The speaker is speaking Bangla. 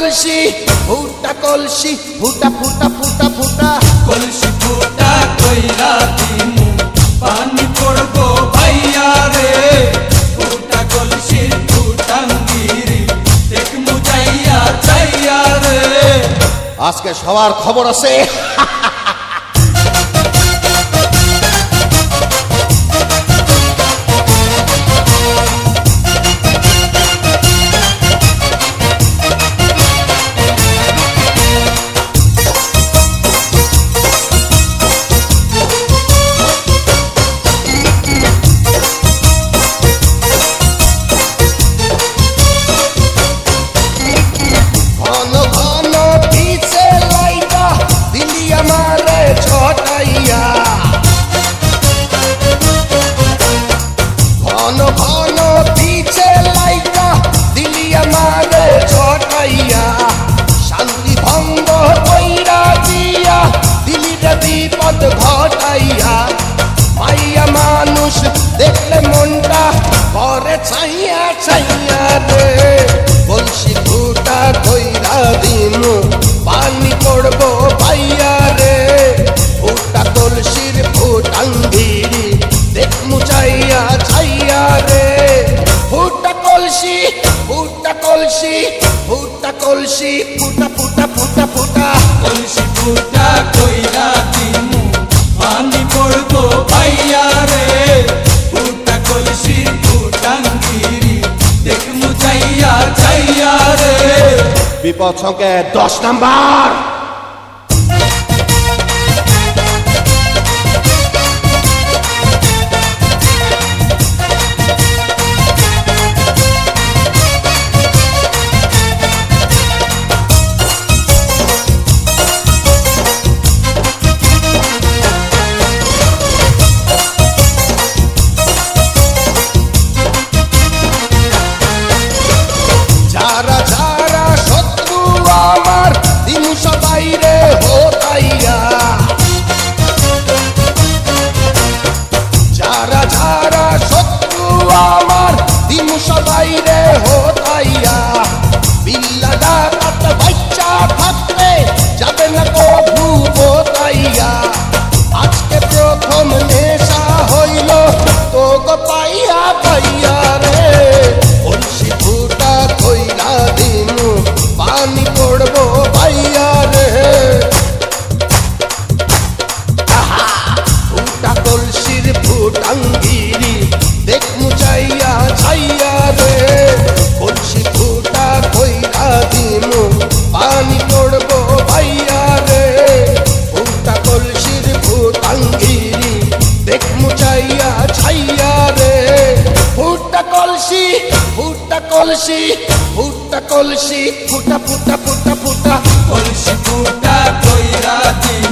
কলসি ফুটা কলসি ফুটা ফুটা ফুটা ফুটা কলসি ফুটা কইরা দিমু পানি পড়বো ভাইয়া রে ফুটা কলসির ফুটাঙ্গিরি দেখমু যাইয়া যাইয়া রে আজকে সবার খবর আছে বিপদ ঘটাইয়া মাইয়া মানুষ দেখলে মনটা করে ছাইয়া ছাইয়া রে কলসি ফুটা কইরা দিমু পানি পড়বো ভাইয়া রে ফুটা কলসির ফুটাঙ্গিরি দেখমু চাইয়া ছাইয়া রে ফুটা কলসি ফুটা কলসি ফুটা কলসি ফুটা ফুটা ফুটা ফুটা কলসি ফুটা কইরা দিমু পানি পড়বো ভাইয়া রে ফুটা কলসি ফুটাঙ্গিরি দেখমু যাইয়া যাইয়া রে বিপদ সংকেত 10 নাম্বার যারা যারা শত্রু আমার দিমু সবাই রে হোতাইয়া যারা যারা শত্রু আমার দিমু সবাই রে হোতাইয়া বিল্লা ডাকাত বাচ্চা থাকলে যাবে না কভু বোতাইয়া আজকে প্রথম নেশা হইল তো গো পাইয়া পাইয়া রে কলসি ফুটা কইরা দিমু পানি পড়বো ভাইয়া রে ফুটা কলসির ফুটাঙ্গিরি দেখমু চাইয়া ছাইয়া রে কলসি ফুটা কইরা দিমু পানি পড়বো ভাইয়া রে ফুটা কলসির ফুটাঙ্গিরি দেখমু চাইয়া ছাইয়া রে ফুটা কলসি ফুটা কলসি ফুটা কলসি ফুটা ফুটা ফুটা ফুটা কলসি ফুটা কইরা দিমু